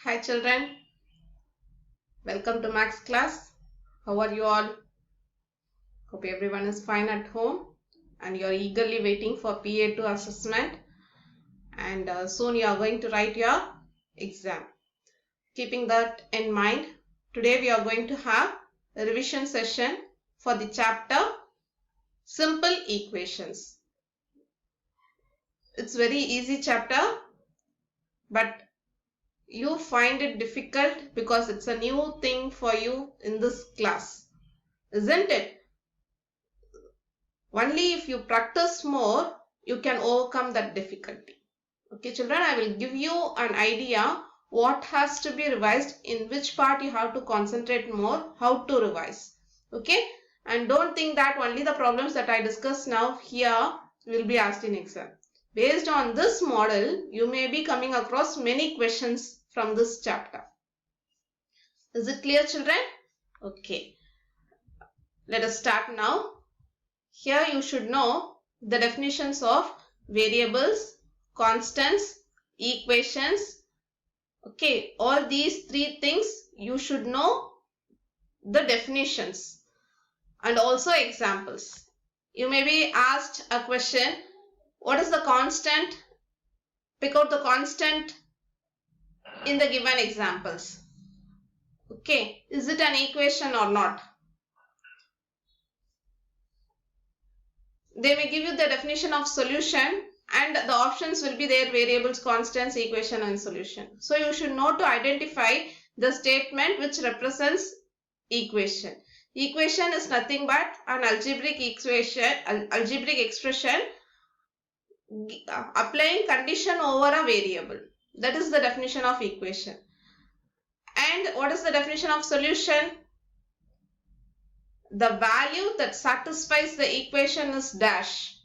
Hi children, welcome to Max class. How are you all? Hope everyone is fine at home and you are eagerly waiting for PA2 assessment and soon you are going to write your exam. Keeping that in mind, today we are going to have a revision session for the chapter Simple Equations. It's very easy chapter, but you find it difficult because it's a new thing for you in this class, isn't it? Only if you practice more, you can overcome that difficulty. Okay, children, I will give you an idea what has to be revised, in which part you have to concentrate more, how to revise. Okay, and don't think that only the problems that I discuss now here will be asked in exam. Based on this model, you may be coming across many questions from this chapter. Is it clear, children? Okay, let us start now. Here you should know the definitions of variables, constants, equations. Okay, all these three things you should know the definitions and also examples. You may be asked a question, what is the constant? Pick out the constant in the given examples. Okay, is it an equation or not? They may give you the definition of solution and the options will be there: variables, constants, equation and solution. So you should know to identify the statement which represents equation. Equation is nothing but an algebraic expression applying condition over a variable. That is the definition of equation. And what is the definition of solution? The value that satisfies the equation is dash.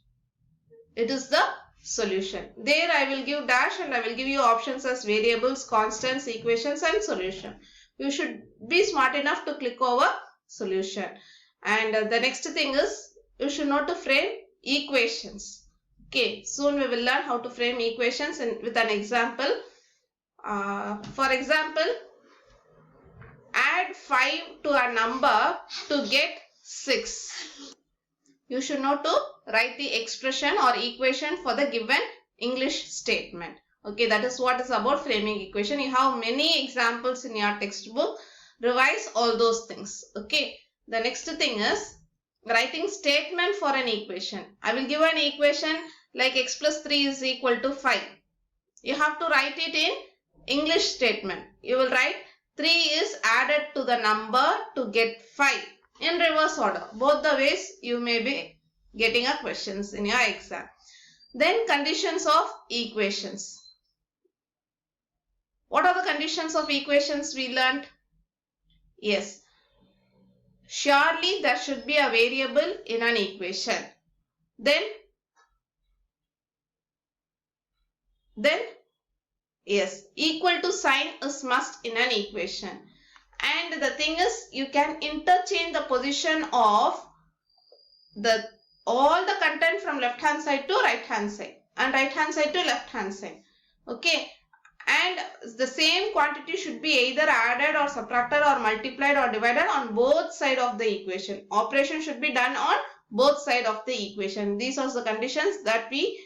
It is the solution. There I will give dash and I will give you options as variables, constants, equations and solution. You should be smart enough to click over solution. And the next thing is you should know to frame equations. Okay, soon we will learn how to frame equations with an example. For example, add 5 to a number to get 6. You should know to write the expression or equation for the given English statement. Okay, that is what is about framing equation. You have many examples in your textbook. Revise all those things. Okay, the next thing is writing statement for an equation. I will give an equation like x plus 3 is equal to 5. You have to write it in English statement. You will write 3 is added to the number to get 5 in reverse order. Both the ways you may be getting a questions in your exam. Then conditions of equations. What are the conditions of equations we learned? Yes, surely there should be a variable in an equation. Then yes, equal to sign is must in an equation. And the thing is, you can interchange the position of all the content from left hand side to right hand side and right hand side to left hand side. Okay, and the same quantity should be either added or subtracted or multiplied or divided on both sides of the equation. Operation should be done on both sides of the equation. These are the conditions that we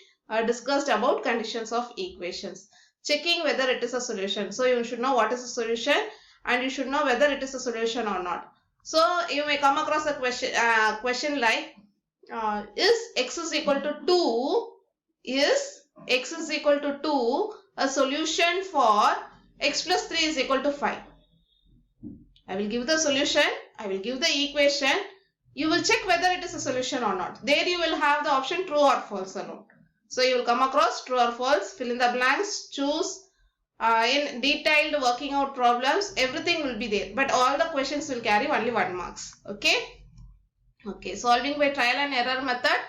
discussed about conditions of equations. Checking whether it is a solution. So you should know what is a solution and you should know whether it is a solution or not. So you may come across a question like is x is equal to 2? Is x is equal to 2 a solution for x plus 3 is equal to 5? I will give the solution. I will give the equation. You will check whether it is a solution or not. There you will have the option true or false alone. So you will come across true or false, fill in the blanks, choose. In detailed working out problems, everything will be there. But all the questions will carry only 1 marks. Okay. Okay. Solving by trial and error method.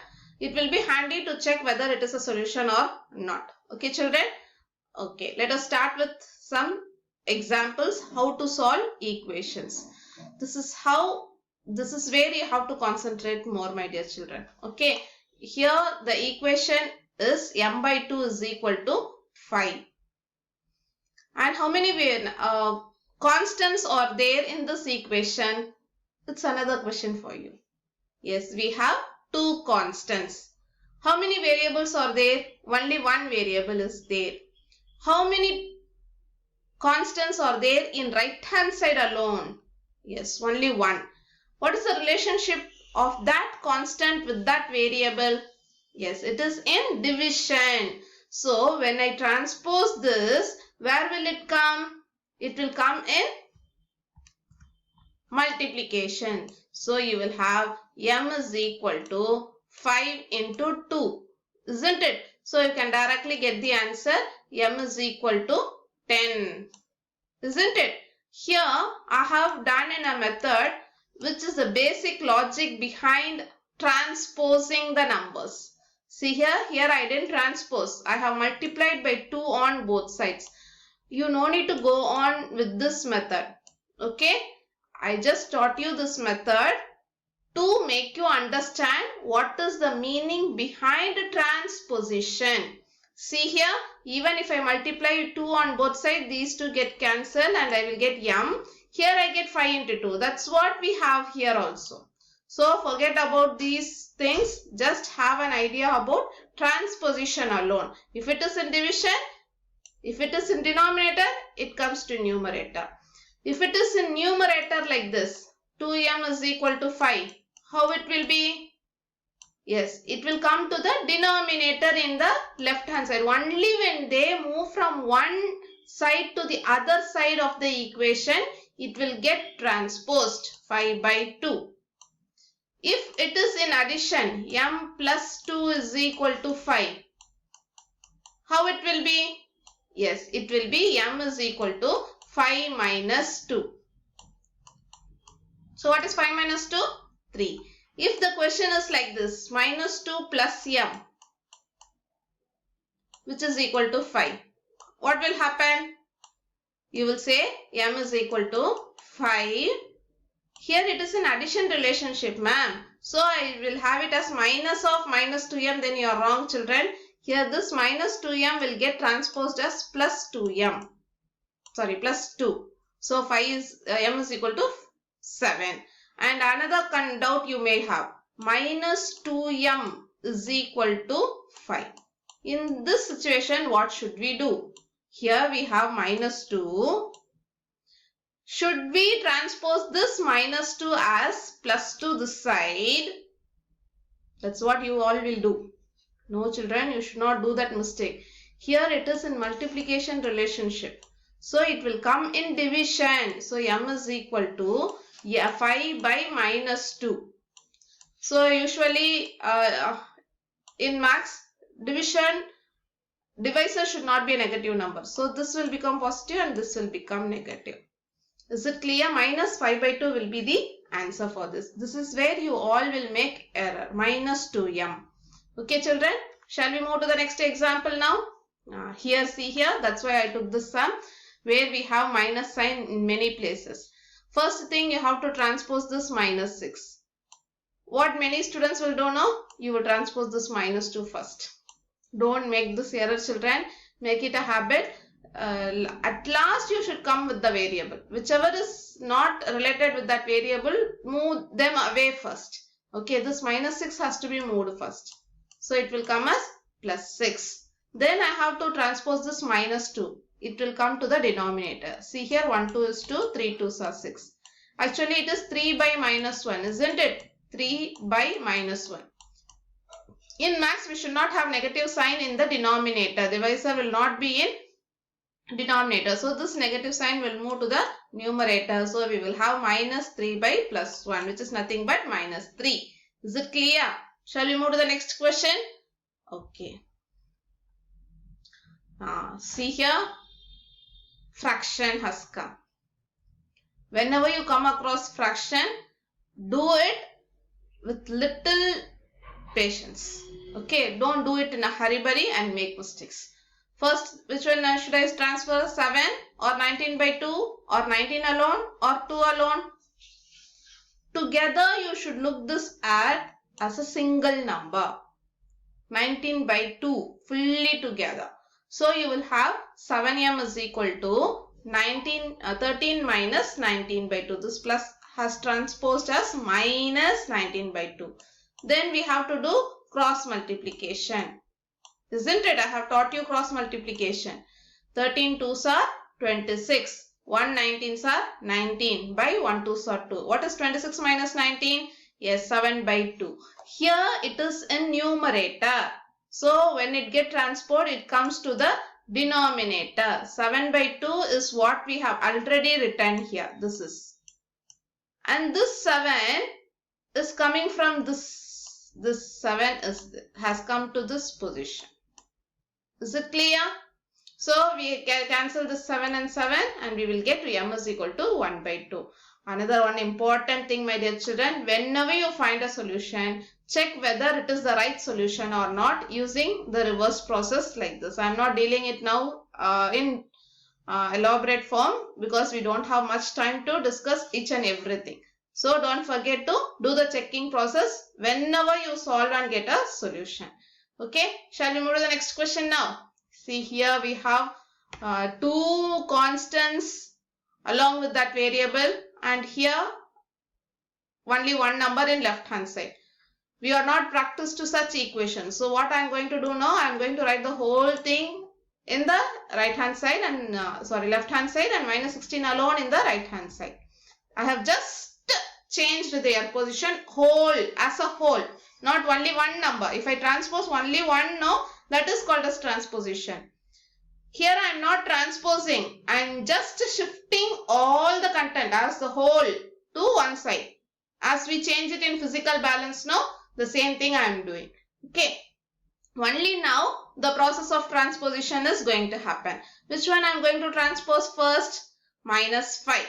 It will be handy to check whether it is a solution or not. Okay, children. Okay. Let us start with some examples how to solve equations. This is where you have to concentrate more, my dear children. Okay. Here the equation is m by 2 is equal to 5. And how many constants are there in this equation? It's another question for you. Yes, we have 2 constants. How many variables are there? Only one variable is there. How many constants are there in right hand side alone? Yes, only one. What is the relationship of that constant with that variable? Yes, it is in division. So when I transpose this, where will it come? It will come in multiplication. So you will have m is equal to 5 into 2, isn't it? So you can directly get the answer, m is equal to 10, isn't it? Here I have done in a method which is the basic logic behind transposing the numbers. See here I didn't transpose. I have multiplied by 2 on both sides. You no need to go on with this method. Okay. I just taught you this method to make you understand what is the meaning behind transposition. See here, even if I multiply 2 on both sides, these two get cancelled and I will get m. Here I get 5 into 2. That's what we have here also. So forget about these things. Just have an idea about transposition alone. If it is in division, if it is in denominator, it comes to numerator. If it is in numerator like this, 2m is equal to 5, how it will be? Yes, it will come to the denominator in the left hand side. Only when they move from one side to the other side of the equation, it will get transposed 5 by 2. If it is in addition, m plus 2 is equal to 5, how it will be? Yes, it will be m is equal to 5 minus 2. So what is 5 minus 2? 3. If the question is like this, minus 2 plus m, which is equal to 5, what will happen? You will say m is equal to 5. Here it is an addition relationship, ma'am. So I will have it as minus of minus 2m, then you are wrong, children. Here this minus 2m will get transposed as plus 2m. Sorry, plus 2. So 5 is m is equal to 7. And another doubt you may have. Minus 2m is equal to 5. In this situation, what should we do? Here we have minus 2. Should we transpose this minus 2 as plus 2 this side? That's what you all will do. No, children, you should not do that mistake. Here it is in multiplication relationship. So it will come in division. So m is equal to 5 by minus 2. So usually in maths, divisor should not be a negative number. So this will become positive and this will become negative. Is it clear? Minus 5 by 2 will be the answer for this. This is where you all will make error. Minus 2m. Okay, children. Shall we move to the next example now? Here, see here. That's why I took this sum, where we have minus sign in many places. First thing, you have to transpose this minus 6. What many students will do now? You will transpose this minus 2 first. Don't make this error, children. Make it a habit. At last, you should come with the variable. Whichever is not related with that variable, move them away first. Okay, this minus 6 has to be moved first. So it will come as plus 6. Then I have to transpose this minus 2. It will come to the denominator. See here, 1 2 is 2, 3 2s are 6. Actually, it is 3 by minus 1, isn't it? 3 by minus 1. In maths, we should not have negative sign in the denominator. Divisor will not be in denominator. So this negative sign will move to the numerator. So we will have minus 3 by plus 1, which is nothing but minus 3. Is it clear? Shall we move to the next question? Okay. See here, fraction has come. Whenever you come across fraction, do it with little patience. Okay, don't do it in a hurry and make mistakes. First, which one should I transfer? 7 or 19 by 2 or 19 alone or 2 alone? Together, you should look this at as a single number. 19 by 2 fully together. So you will have 7m is equal to 13 minus 19 by 2. This plus has transposed as minus 19 by 2. Then we have to do cross multiplication. Isn't it? I have taught you cross multiplication. 13 2s are 26. 1 19s are 19 by 1 2s are 2. What is 26 minus 19? Yes, 7 by 2. Here it is in numerator. So when it get transposed, it comes to the denominator. 7 by 2 is what we have already written here. This is. And this 7 is coming from this. This 7 has come to this position. Is it clear? So we can cancel this 7 and 7 and we will get m is equal to 1 by 2. Another one important thing, my dear children, whenever you find a solution, check whether it is the right solution or not using the reverse process like this. I am not dealing it now in elaborate form because we don't have much time to discuss each and everything. So don't forget to do the checking process whenever you solve and get a solution. Okay, shall we move to the next question now? See, here we have two constants along with that variable, and here only one number in left hand side. We are not practiced to such equations. So what I am going to do now, I am going to write the whole thing in the right hand side and left hand side, and minus 16 alone in the right hand side. I have just changed their position whole as a whole, not only one number. If I transpose only one, no, that is called as transposition. Here I am not transposing, I am just shifting all the content as the whole to one side. As we change it in physical balance, no, the same thing I am doing. Okay, only now the process of transposition is going to happen. Which one I am going to transpose first? Minus 5.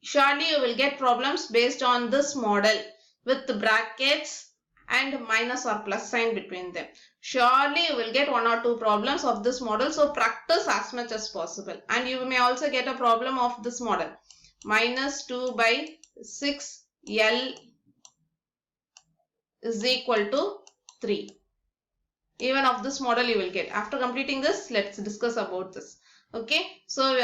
Surely you will get problems based on this model with the brackets and minus or plus sign between them. Surely you will get one or two problems of this model. So practice as much as possible. And you may also get a problem of this model. Minus 2 by 6L is equal to 3. Even of this model you will get. After completing this, let's discuss about this. Okay, so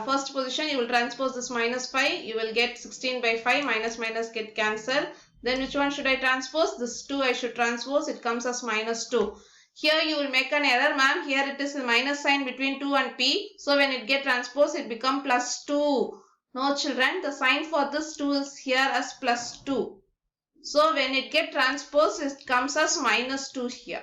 first position you will transpose this minus 5. You will get 16 by 5. Minus minus get cancelled. Then which one should I transpose? This 2 I should transpose. It comes as minus 2. Here you will make an error, ma'am. Here it is a minus sign between 2 and p. So when it get transposed, it become plus 2. No children, the sign for this 2 is here as plus 2. So when it get transposed, it comes as minus 2 here.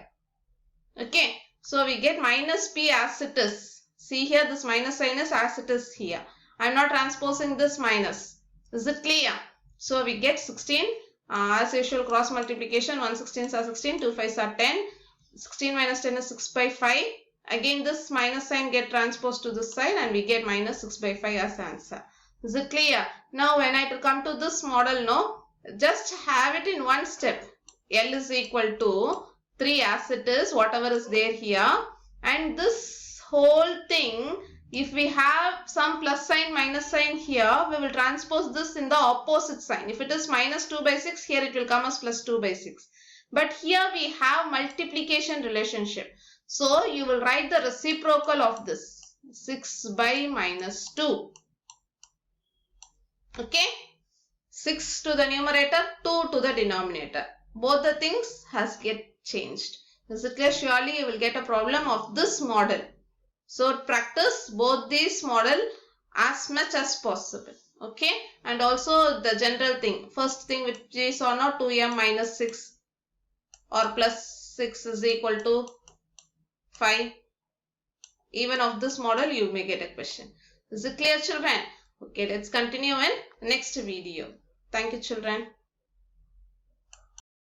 Okay, so we get minus p as it is. See here, this minus sign is as it is here. I am not transposing this minus. Is it clear? So we get 16. As usual, cross multiplication. 1 16s are 16, 2 5s are 10. 16 minus 10 is 6 by 5. Again, this minus sign get transposed to this side and we get minus 6 by 5 as answer. Is it clear? Now when I come to this model, no, just have it in one step. L is equal to 3 as it is, whatever is there here. And this whole thing, if we have some plus sign, minus sign here, we will transpose this in the opposite sign. If it is minus 2 by 6, here it will come as plus 2 by 6. But here we have multiplication relationship. So you will write the reciprocal of this. 6 by minus 2. Okay. 6 to the numerator, 2 to the denominator. Both the things has get changed. Is it clear? Surely you will get a problem of this model. So practice both these model as much as possible. Okay. And also the general thing. First thing which is or not 2m minus 6 or plus 6 is equal to 5. Even of this model you may get a question. Is it clear, children? Okay, let's continue in next video. Thank you, children.